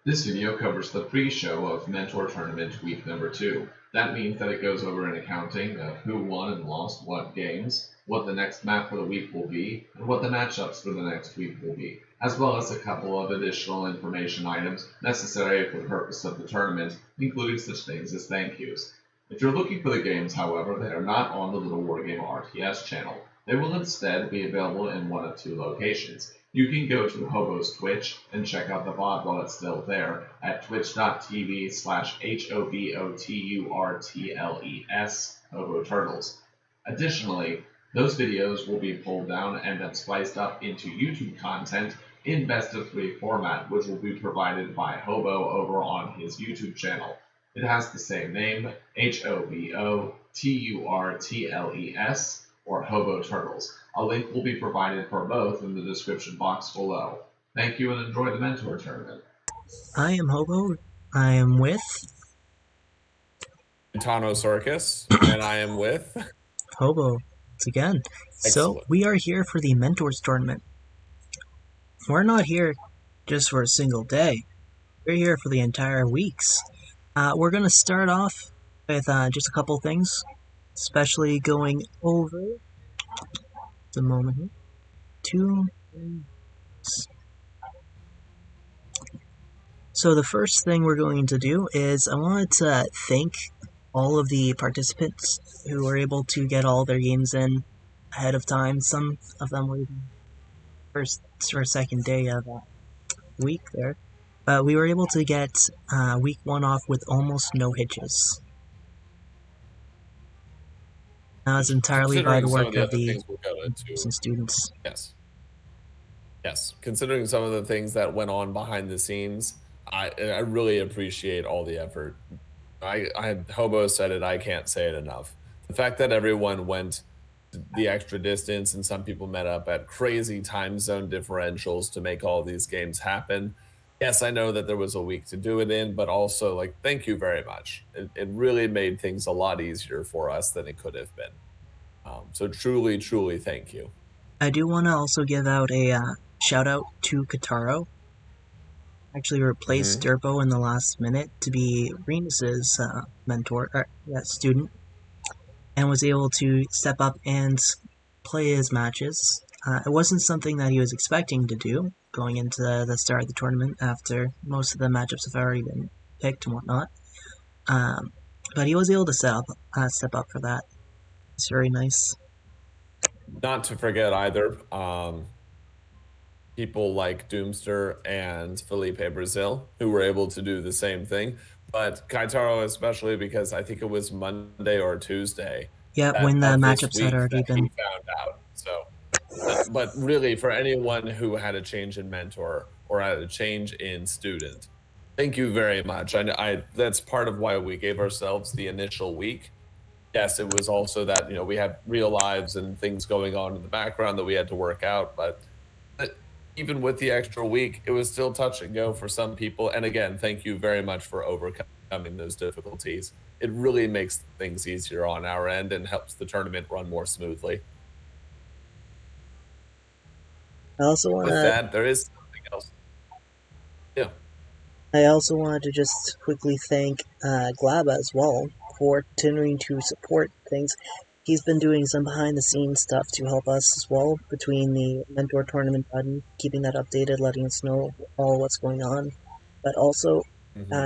This video covers the pre-show of Mentor Tournament Week number 2. That means that it goes over an accounting of who won and lost what games, what the next map for the week will be, and what the matchups for the next week will be, as well as a couple of additional information items necessary for the purpose of the tournament, including such things as thank yous. If you're looking for the games, however, they are not on the Little Wargame RTS channel. They will instead be available in one of two locations. You can go to Hobo's Twitch and check out the VOD while it's still there at twitch.tv/HOBOTURTLES Hobo Turtles. Additionally, those videos will be pulled down and then spliced up into YouTube content in best of 3 format, which will be provided by Hobo over on his YouTube channel. It has the same name, HOBOTURTLES, or Hobo Turtles. A link will be provided for both in the description box below. Thank you and enjoy the Mentor Tournament. I am Hobo. I am with Tano Circus, and I am with Hobo once again. So we are here for the Mentors Tournament. We're not here just for a single day. We're here for the entire weeks. We're going to start off with just a couple things, especially going over the moment here. 2 things. So the first thing we're going to do is I wanted to thank all of the participants who were able to get all their games in ahead of time. Some of them were even first or second day of week there. But we were able to get week 1 off with almost no hitches. That was entirely by the work of the students. Yes. Considering some of the things that went on behind the scenes, I really appreciate all the effort. Hobo said it, I can't say it enough. The fact that everyone went the extra distance and some people met up at crazy time zone differentials to make all these games happen. Yes, I know that there was a week to do it in, but also, like, thank you very much. It really made things a lot easier for us than it could have been. So truly, truly thank you. I do want to also give out a shout out to Kaitaro. Actually replaced Durbo in the last minute to be Renus's student, and was able to step up and play his matches. It wasn't something that he was expecting to do going into the start of the tournament after most of the matchups have already been picked and whatnot. But he was able to step up for that. It's very nice. Not to forget either, people like Doomster and Felipebrazil, who were able to do the same thing. But Kaitaro especially, because I think it was Monday or Tuesday. Yeah, when the matchups had already been found out. So, but really, for anyone who had a change in mentor or had a change in student, thank you very much. I that's part of why we gave ourselves the initial week. Yes, it was also that, we had real lives and things going on in the background that we had to work out, but even with the extra week, it was still touch and go for some people. And again, thank you very much for overcoming those difficulties. It really makes things easier on our end and helps the tournament run more smoothly. I also want with that, there is something else. Yeah. I also wanted to just quickly thank Glaba as well for continuing to support things. He's been doing some behind-the-scenes stuff to help us as well, between the Mentor Tournament button, keeping that updated, letting us know all what's going on. But also,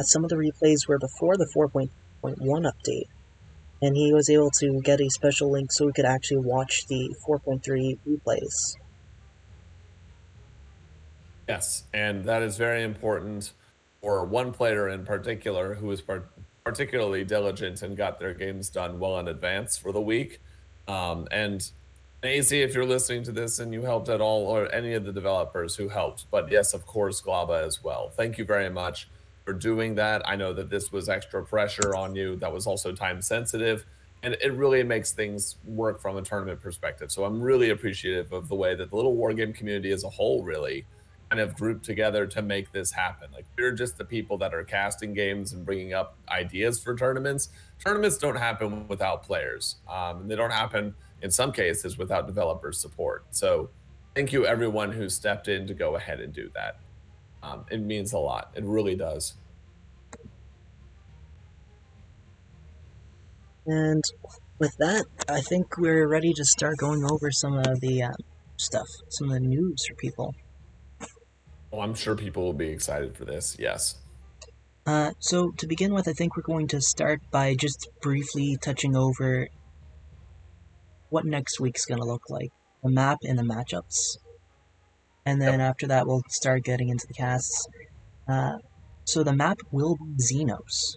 some of the replays were before the 4.1 update, and he was able to get a special link so we could actually watch the 4.3 replays. Yes, and that is very important for one player in particular who was particularly diligent and got their games done well in advance for the week. And AZ, if you're listening to this and you helped at all, or any of the developers who helped, but yes, of course, Glaba as well. Thank you very much for doing that. I know that this was extra pressure on you. That was also time sensitive, and it really makes things work from a tournament perspective. So I'm really appreciative of the way that the Little Wargame community as a whole really kind of grouped together to make this happen. Like, we're just the people that are casting games and bringing up ideas for tournaments. Tournaments don't happen without players. They don't happen, in some cases, without developer support. So thank you everyone who stepped in to go ahead and do that. it means a lot. It really does. And with that, I think we're ready to start going over some of the stuff, some of the news for people. Well, I'm sure people will be excited for this. Yes. So to begin with, I think we're going to start by just briefly touching over what next week's going to look like, the map and the matchups. And then after that, we'll start getting into the casts. So the map will be Xenos.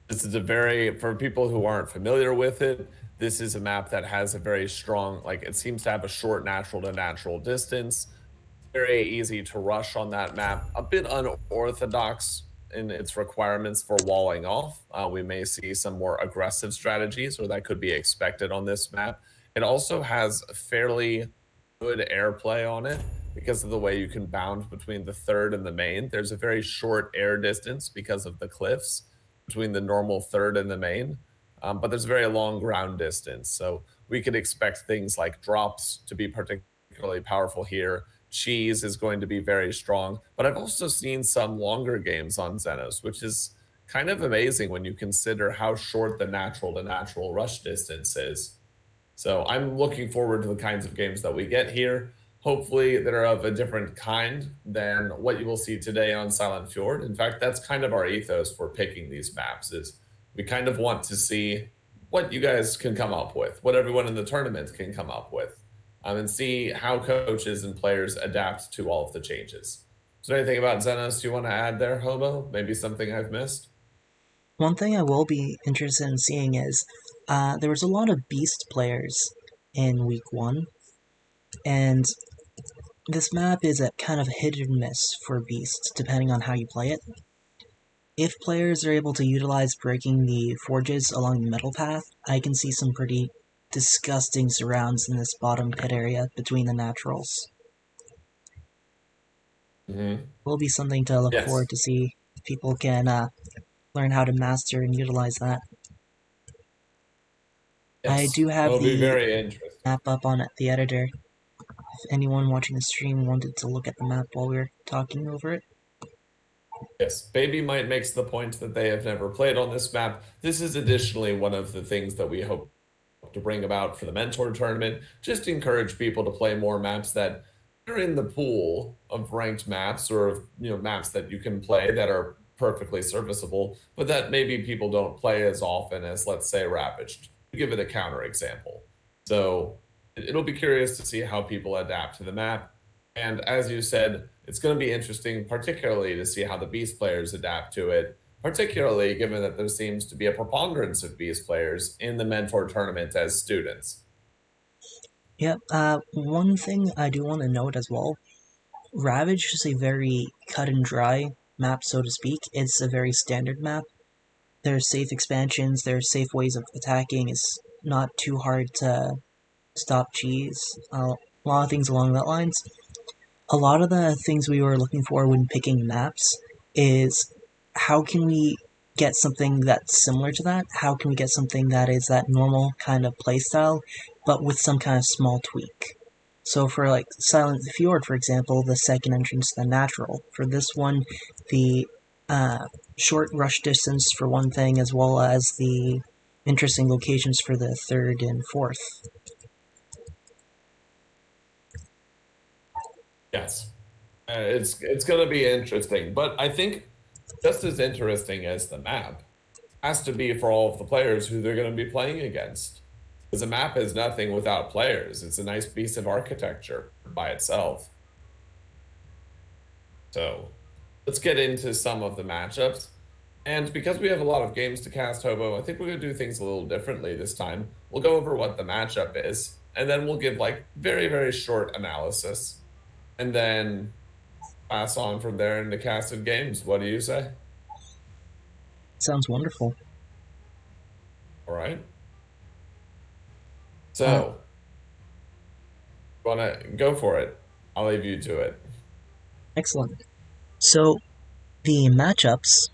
This is for people who aren't familiar with it, this is a map that has a very strong, it seems to have a short natural to natural distance. Very easy to rush on that map. A bit unorthodox in its requirements for walling off. We may see some more aggressive strategies, or that could be expected on this map. It also has fairly good airplay on it because of the way you can bound between the third and the main. There's a very short air distance because of the cliffs between the normal third and the main, but there's a very long ground distance. So we could expect things like drops to be particularly powerful here. Cheese is going to be very strong, but I've also seen some longer games on Xenos, which is kind of amazing when you consider how short the natural to natural rush distance is. So I'm looking forward to the kinds of games that we get here. Hopefully that are of a different kind than what you will see today on Silent Fjord. In fact, that's kind of our ethos for picking these maps, is we kind of want to see what you guys can come up with, what everyone in the tournament can come up with, and see how coaches and players adapt to all of the changes. Is there anything about Xenos you want to add there, Hobo? Maybe something I've missed? One thing I will be interested in seeing is there was a lot of Beast players in Week 1, and this map is a kind of hit and miss for Beast, depending on how you play it. If players are able to utilize breaking the forges along the metal path, I can see some pretty disgusting surrounds in this bottom pit area between the naturals. Will be something to look forward to see if people can learn how to master and utilize that. I do have the map up on the editor. If anyone watching the stream wanted to look at the map while we were talking over it. Yes, BabyMight makes the point that they have never played on this map. This is additionally one of the things that we hope to bring about for the Mentor Tournament. Just encourage people to play more maps that are in the pool of ranked maps, or maps that you can play that are perfectly serviceable, but that maybe people don't play as often as, let's say, Ravaged. To give it a counter example. So it'll be curious to see how people adapt to the map. And as you said, it's going to be interesting, particularly to see how the Beast players adapt to it, particularly given that there seems to be a preponderance of Beast players in the Mentor Tournament as students. Yep, one thing I do want to note as well, Ravage is a very cut and dry map, so to speak. It's a very standard map. There's safe expansions, there's safe ways of attacking, it's not too hard to stop cheese, a lot of things along that lines. A lot of the things we were looking for when picking maps is how can we get something that's similar to that? How can we get something that is that normal kind of playstyle, but with some kind of small tweak? So for like Silent Fjord, for example, the second entrance to the natural. For this one, the short rush distance for one thing, as well as the interesting locations for the third and fourth. Yes, it's going to be interesting, but I think just as interesting as the map has to be for all of the players who they're going to be playing against. Because a map is nothing without players. It's a nice piece of architecture by itself. So let's get into some of the matchups. And because we have a lot of games to cast, Hobo, I think we're going to do things a little differently this time. We'll go over what the matchup is, and then we'll give very, very short analysis, and then pass on from there into casted games. What do you say? Sounds wonderful. All right. So, want to go for it? I'll leave you to it. Excellent. So, the matchups,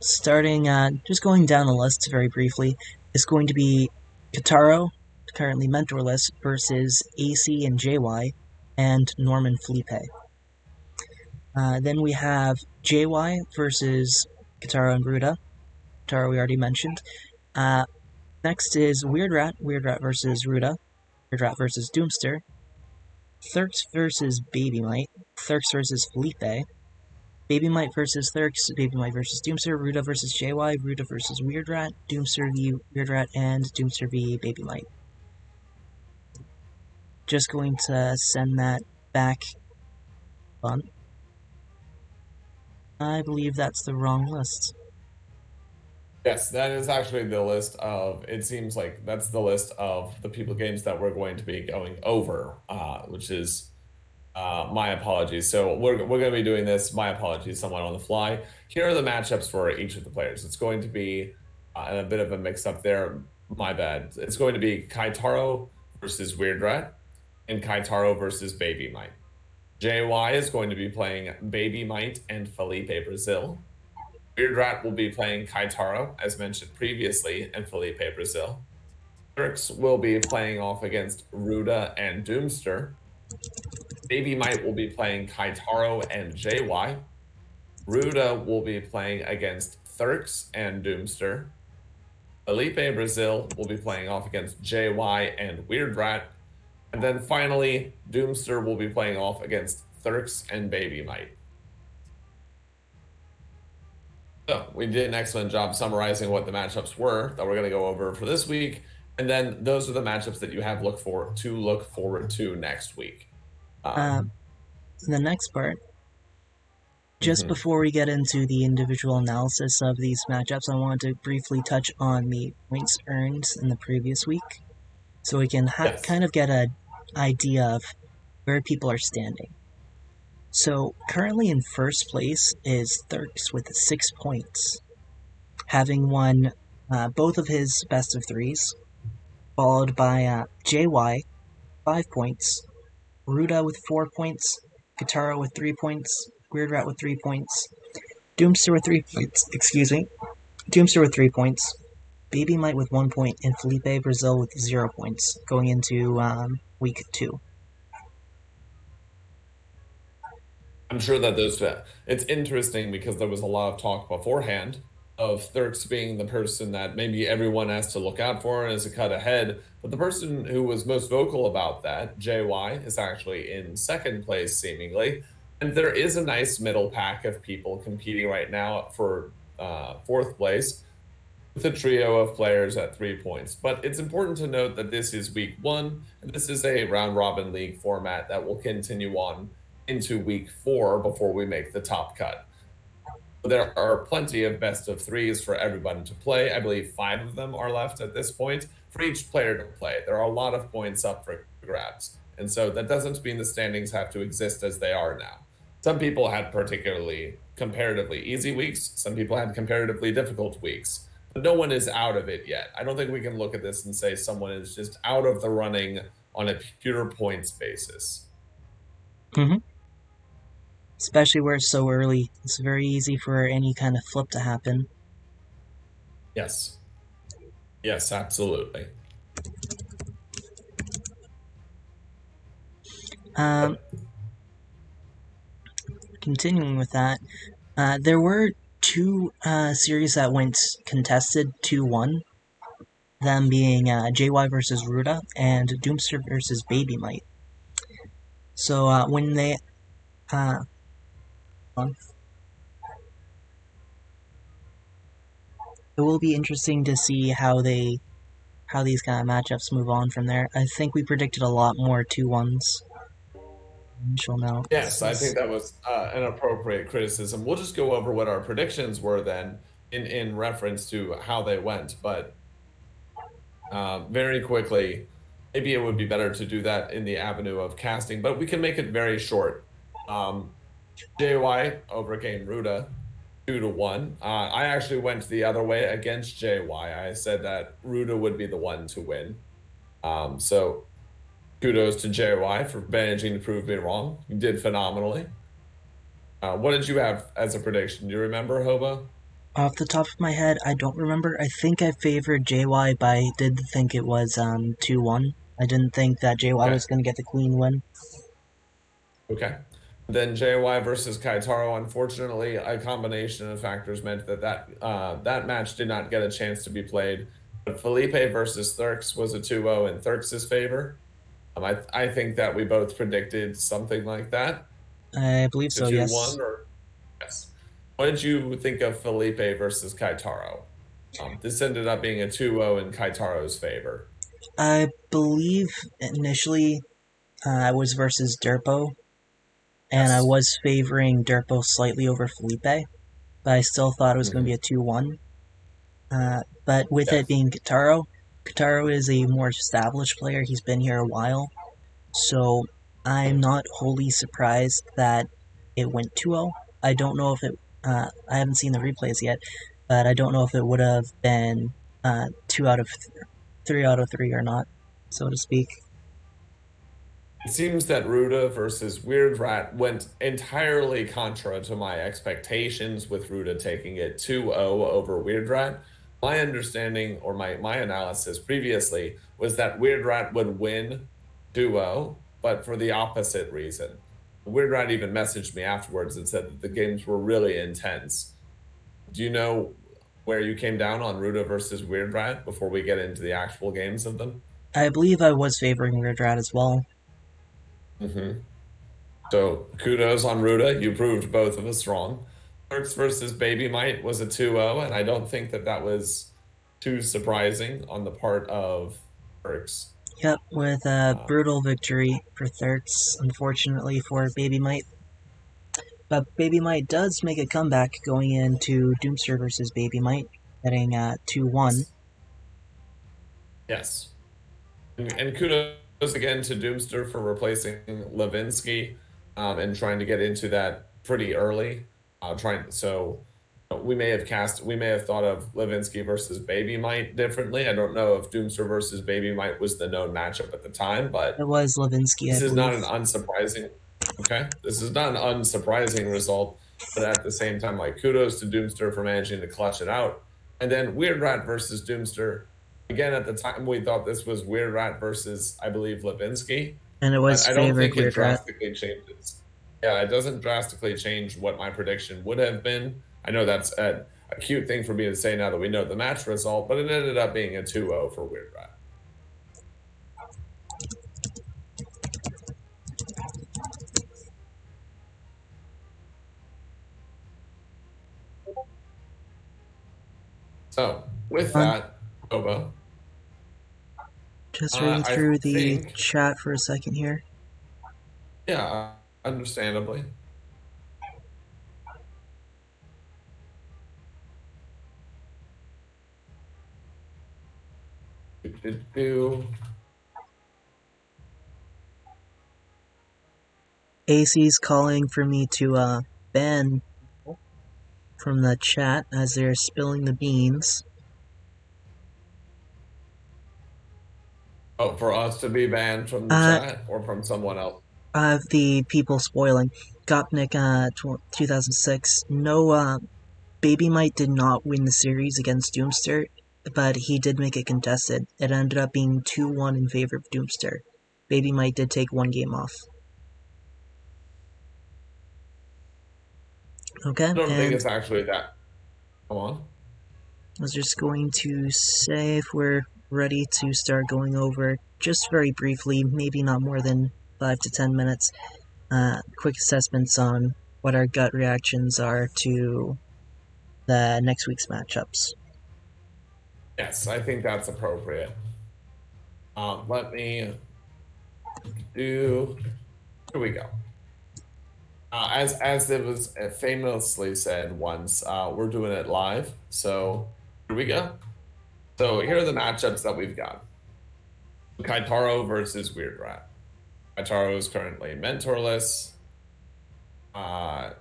starting just going down the list very briefly, is going to be Kaitaro, currently mentorless, versus AC and JY, and Norman Felipe. Then we have JY versus Kaitaro and Ruadh. Kaitaro we already mentioned. Next is WeirdRat versus Ruadh. WeirdRat versus Doomster. Therx versus BabyMight. Therx versus Felipe. BabyMight versus Therx. BabyMight versus Doomster. Ruadh versus JY. Ruadh versus WeirdRat. Doomster v WeirdRat. And Doomster v BabyMight. Just going to send that back on. I believe that's the wrong list. Yes, that is actually the list of, it seems like that's the list of the people games that we're going to be going over, which is my apologies. So we're going to be doing this, my apologies, somewhat on the fly. Here are the matchups for each of the players. It's going to be a bit of a mix up there, my bad. It's going to be Kaitaro versus WeirdRat and Kaitaro versus BabyMight. JY is going to be playing BabyMight and Felipebrazil. WeirdRat will be playing Kaitaro, as mentioned previously, and Felipebrazil. Therx will be playing off against Ruadh and Doomster. BabyMight will be playing Kaitaro and JY. Ruadh will be playing against Therx and Doomster. Felipebrazil will be playing off against JY and WeirdRat. And then finally, Doomster will be playing off against Therx and BabyMight. So we did an excellent job summarizing what the matchups were that we're going to go over for this week. And then those are the matchups that you have to look forward to next week. The next part, just before we get into the individual analysis of these matchups, I want to briefly touch on the points earned in the previous week, so we can kind of get an idea of where people are standing. So currently in first place is Therx with 6 points, having won both of his best of threes, followed by JY, 5 points, Ruadh with 4 points, Kaitaro with 3 points, WeirdRat with 3 points, Doomster with 3 points, Doomster with 3 points, BabyMight with 1 point, and Felipebrazil with 0 points, going into week 2. I'm sure that it's interesting because there was a lot of talk beforehand of Therx being the person that maybe everyone has to look out for and is a cut ahead. But the person who was most vocal about that, JY, is actually in second place, seemingly. And there is a nice middle pack of people competing right now for fourth place with a trio of players at 3 points. But it's important to note that this is week 1, and this is a round-robin league format that will continue on into week 4 before we make the top cut. There are plenty of best of threes for everybody to play. I believe 5 of them are left at this point for each player to play. There are a lot of points up for grabs. And so that doesn't mean the standings have to exist as they are now. Some people had comparatively easy weeks. Some people had comparatively difficult weeks. But no one is out of it yet. I don't think we can look at this and say someone is just out of the running on a pure points basis. Especially where it's so early. It's very easy for any kind of flip to happen. Yes. Yes, absolutely. Continuing with that, there were 2 series that went contested 2-1, them being JY versus Ruadh and Doomster versus BabyMight. So when they it will be interesting to see how these kind of matchups move on from there. I think we predicted a lot more 2-1s. Yes, I think that was an appropriate criticism. We'll just go over what our predictions were then in reference to how they went, but very quickly, maybe it would be better to do that in the avenue of casting, but we can make it very short. JY overcame Ruadh 2-1. I actually went the other way against JY. I said that Ruadh would be the one to win. So kudos to JY for managing to prove me wrong. You did phenomenally. What did you have as a prediction? Do you remember, Hobo? Off the top of my head, I don't remember. I think I favored JY, but I did think it was 2-1. I didn't think that JY was going to get the clean win. Okay. Then JY versus Kaitaro, unfortunately, a combination of factors meant that match did not get a chance to be played. But Felipe versus Therx was a 2-0 in Therx's favor. I think that we both predicted something like that. I believe The so, 2-1 yes. or yes. What did you think of Felipe versus Kaitaro? This ended up being a 2-0 in Kaitaro's favor. I believe initially I was versus Derpo, and I Yes. was favoring Derpo slightly over Felipe, but I still thought it was going to be a 2-1. But with it Yes. being Kaitaro, Kaitaro is a more established player. He's been here a while, so I'm not wholly surprised that it went 2-0. I don't know if it. I haven't seen the replays yet, but I don't know if it would have been 3 out of 3 or not, so to speak. It seems that Ruadh versus WeirdRat went entirely contra to my expectations, with Ruadh taking it 2-0 over WeirdRat. My understanding, or my analysis previously, was that WeirdRat would win 2-0, but for the opposite reason. WeirdRat even messaged me afterwards and said that the games were really intense. Do you know where you came down on Ruadh versus WeirdRat before we get into the actual games of them? I believe I was favoring WeirdRat as well. So kudos on Ruadh. You proved both of us wrong. Therx versus BabyMight was a 2-0, and I don't think that was too surprising on the part of Therx. Yep, with a brutal victory for Therx, unfortunately for BabyMight. But BabyMight does make a comeback going into Doomster versus BabyMight, getting 2-1. Yes. And kudos again to Doomster for replacing Levinsky and trying to get into that pretty early. So we may have thought of Levinsky versus BabyMight differently. I don't know if Doomster versus BabyMight was the known matchup at the time, but it was Levinsky. This I is believe. not an unsurprising. Okay, this is not an unsurprising result, but at the same time, like, kudos to Doomster for managing to clutch it out. And then WeirdRat versus Doomster. Again, at the time, we thought this was WeirdRat versus, I believe, Levinsky. And it was I don't favored think it WeirdRat. drastically changes. Yeah, it doesn't drastically change what my prediction would have been. I know that's a cute thing for me to say now that we know the match result, but it ended up being a 2-0 for WeirdRat. So, with that, Hobo. Just reading through the chat for a second here. Yeah, understandably. AC's calling for me to ban from the chat as they're spilling the beans. Oh, for us to be banned from the chat or from someone else? The people spoiling. Gopnik 2006. No, BabyMight did not win the series against Doomster, but he did make it contested. It ended up being 2-1 in favor of Doomster. BabyMight did take one game off. Okay, I don't think it's actually that. Come on. I was just going to say if we're ready to start going over, just very briefly, maybe not more than 5 to 10 minutes, quick assessments on what our gut reactions are to the next week's matchups. Yes, I think that's appropriate. Let me do. Here we go. As it was famously said once, we're doing it live. So here we go. So here are the matchups that we've got. Kaitaro versus WeirdRat. Kaitaro is currently mentorless. How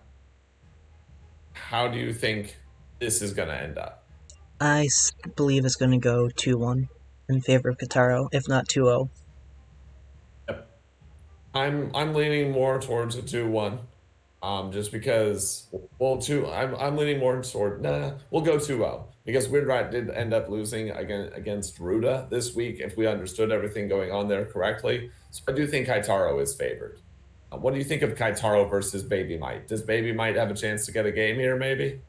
do you think this is going to end up? I believe it's going to go 2-1 in favor of Kaitaro, if not 2-0. Yep. I'm leaning more towards a 2-1. Just because, I'm leaning more toward, we'll go 2-0. Because WeirdRat did end up losing against Ruadh this week, if we understood everything going on there correctly. So I do think Kaitaro is favored. What do you think of Kaitaro versus BabyMight? Does BabyMight have a chance to get a game here, maybe?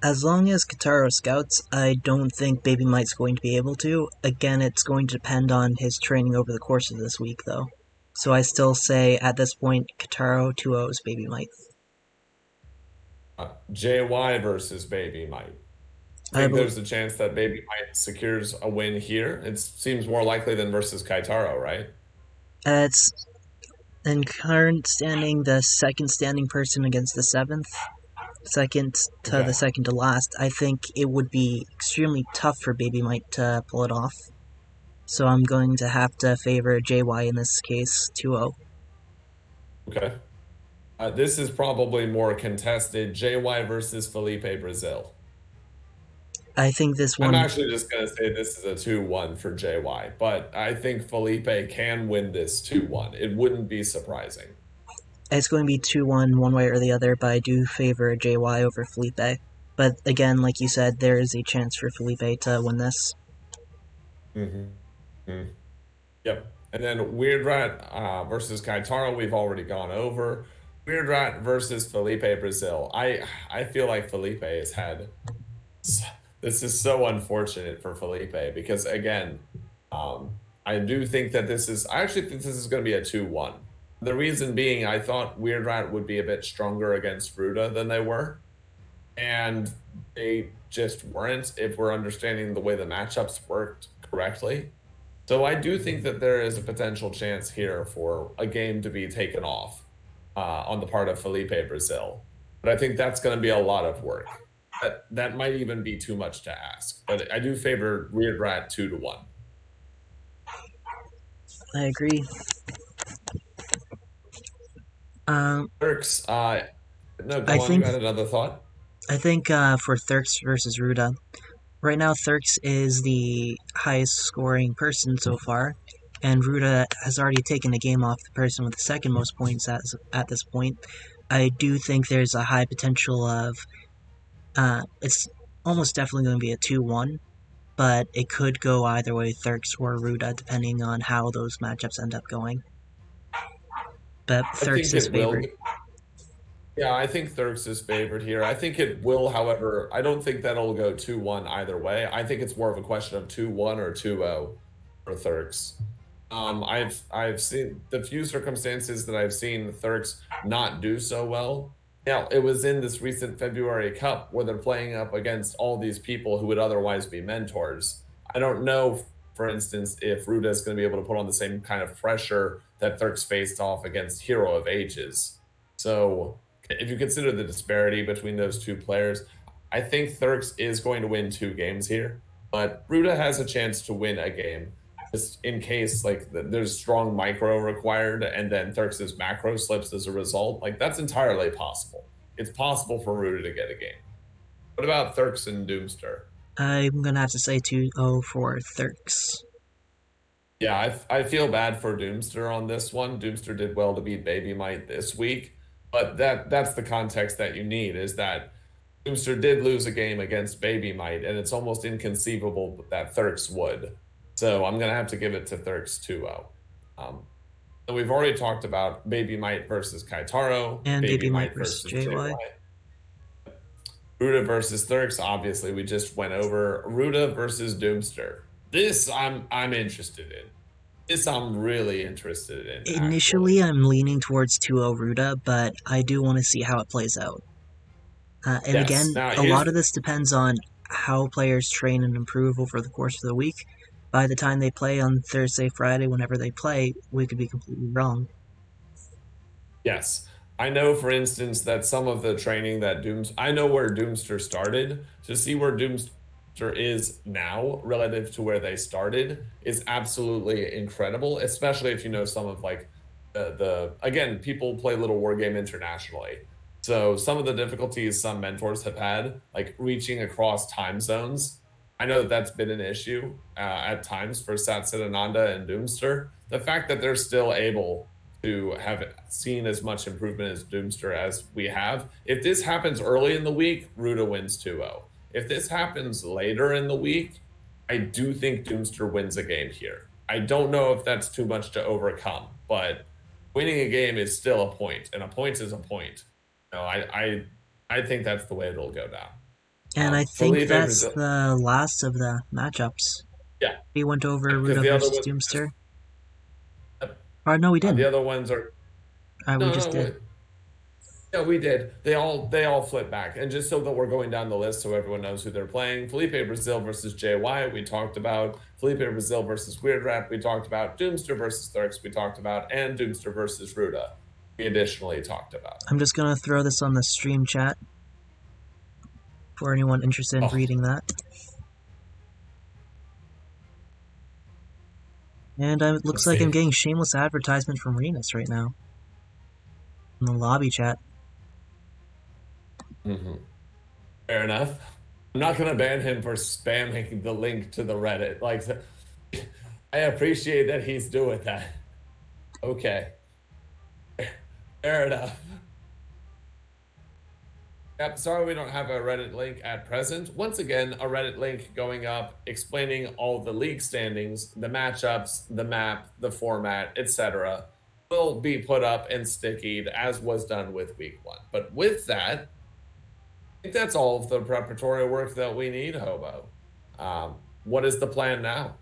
As long as Kaitaro scouts, I don't think BabyMight's going to be able to. Again, it's going to depend on his training over the course of this week, though. So I still say, at this point, Kaitaro 2-0's BabyMight. JY versus BabyMight. I think there's a chance that BabyMight secures a win here. It seems more likely than versus Kaitaro, right? It's in current standing the second standing person against the seventh. Second to the second to last. I think it would be extremely tough for BabyMight to pull it off. So I'm going to have to favor JY in this case, 2-0. Okay. This is probably more contested. JY versus Felipebrazil. I think this one... I'm actually just going to say this is a 2-1 for JY, but I think Felipe can win this 2-1. It wouldn't be surprising. It's going to be 2-1 one way or the other, but I do favor JY over Felipe. But again, like you said, there is a chance for Felipe to win this. Yep. And then WeirdRat versus Kaitaro, we've already gone over. WeirdRat versus Felipebrazil. I feel like Felipe has had... This is so unfortunate for Felipe because, again, I do think that this is... I actually think this is going to be a 2-1. The reason being, I thought WeirdRat would be a bit stronger against Ruadh than they were. And they just weren't, if we're understanding the way the matchups worked correctly. So I do think that there is a potential chance here for a game to be taken off on the part of Felipebrazil. But I think that's going to be a lot of work. That might even be too much to ask. But I do favor WeirdRat 2-1. I agree. Therx, no, go on, you had another thought? I think for Therx versus Ruadh, right now Therx is the highest scoring person so far, and Ruadh has already taken the game off the person with the second most points at this point. I do think there's a high potential of, it's almost definitely going to be a 2-1, but it could go either way, Therx or Ruadh, depending on how those matchups end up going. But Therx is favored. Yeah, I think Therx is favored here. I think it will, however, I don't think that'll go 2-1 either way. I think it's more of a question of 2-1 or 2-0 for Therx. I've seen the few circumstances that I've seen Therx not do so well. Now, it was in this recent February Cup where they're playing up against all these people who would otherwise be mentors. I don't know, for instance, if Ruadh is going to be able to put on the same kind of pressure that Therx faced off against Hero of Ages. So if you consider the disparity between those two players, I think Therx is going to win 2 games here, but Ruadh has a chance to win a game just in case like there's strong micro required and then Therx's macro slips as a result. Like that's entirely possible. It's possible for Ruadh to get a game. What about Therx and Doomster? I'm going to have to say 2-0 for Therx. Yeah, I feel bad for Doomster on this one. Doomster did well to beat BabyMight this week, but that's the context that you need, is that Doomster did lose a game against BabyMight, and it's almost inconceivable that Therx would. So I'm going to have to give it to Therx 2-0. And we've already talked about BabyMight versus Kaitaro. And BabyMight versus JY. Ruadh versus Therx, obviously, we just went over. Ruadh versus Doomster. This I'm interested in. This I'm really interested in. Initially, I'm leaning towards 2-0 Ruadh, but I do want to see how it plays out. And again, a lot of this depends on how players train and improve over the course of the week. By the time they play on Thursday, Friday, whenever they play, we could be completely wrong. Yes. I know, for instance, that some of the training that I know where Doomster started. To see where Doomster is now relative to where they started is absolutely incredible, especially if you know some of like again, people play Little War Game internationally. So some of the difficulties some mentors have had, like reaching across time zones, I know that that's been an issue at times for Satsudananda and Doomster. The fact that they're still able to have seen as much improvement as Doomster as we have. If this happens early in the week, Ruadh wins 2-0. If this happens later in the week, I do think Doomster wins a game here. I don't know if that's too much to overcome, but winning a game is still a point, and a point is a point. No, I think that's the way it'll go down. And I think that's the last of the matchups. Yeah. We went over Ruadh versus Doomster. No, we didn't. The other ones are... we just did. Yeah, we did. They all flip back. And just so that we're going down the list so everyone knows who they're playing, Felipebrazil versus JY, we talked about. Felipebrazil versus WeirdRat, we talked about. Doomster versus Therx, we talked about. And Doomster versus Ruadh, we additionally talked about. I'm just going to throw this on the stream chat for anyone interested in reading that. And it looks like I'm getting shameless advertisement from Renus right now. In the lobby chat. Fair enough. I'm not going to ban him for spamming the link to the Reddit. Like, I appreciate that he's doing that. Okay. Fair enough. Yep, sorry we don't have a Reddit link at present. Once again, a Reddit link going up explaining all the league standings, the matchups, the map, the format, etc. will be put up and stickied as was done with week 1. But with that, I think that's all of the preparatory work that we need, Hobo. What is the plan now?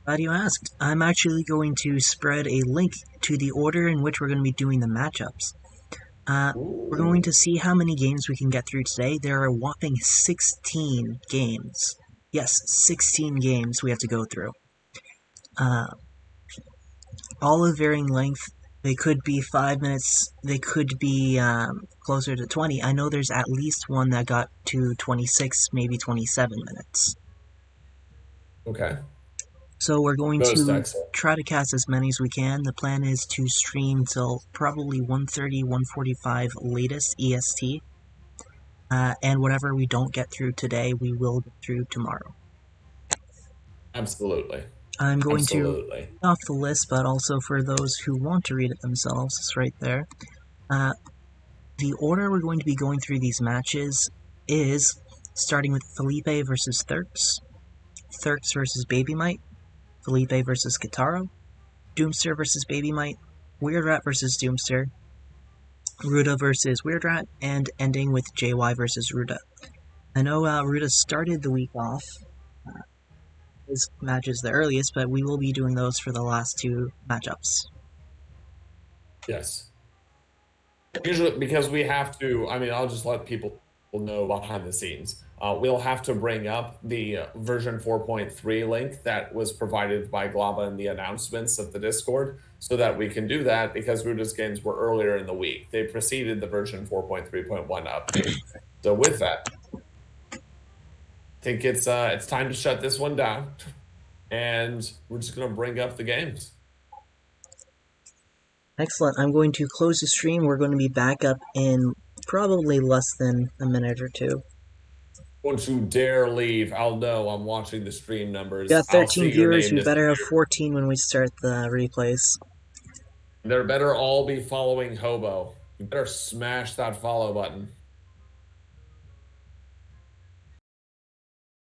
Glad you asked. I'm actually going to spread a link to the order in which we're going to be doing the matchups. We're going to see how many games we can get through today. There are a whopping 16 games. Yes, 16 games we have to go through. All of varying length. They could be 5 minutes. They could be closer to 20. I know there's at least one that got to 26, maybe 27 minutes. Okay. So we're going to try to cast as many as we can. The plan is to stream till probably 1:30, 1:45 latest EST. And whatever we don't get through today, we will get through tomorrow. Absolutely. I'm going to read off the list, but also for those who want to read it themselves, it's right there. The order we're going to be going through these matches is starting with Felipe versus Therx, Therx versus BabyMight, Felipe versus Kaitaro, Doomster versus BabyMight, WeirdRat versus Doomster, Ruadh versus WeirdRat, and ending with JY versus Ruadh. I know Ruadh started the week off. His match is the earliest, but we will be doing those for the last 2 matchups. Yes. Usually, because we have to, I'll just let people know behind the scenes. We'll have to bring up the version 4.3 link that was provided by Glaba in the announcements of the Discord so that we can do that because Ruadh's games were earlier in the week. They preceded the version 4.3.1 update. So with that, I think it's time to shut this one down, and we're just going to bring up the games. Excellent. I'm going to close the stream. We're going to be back up in probably less than a minute or 2. Don't you dare leave. I'll know. I'm watching the stream numbers. We got 13 viewers. We better have 14 when we start the replays. There better all be following Hobo. You better smash that follow button.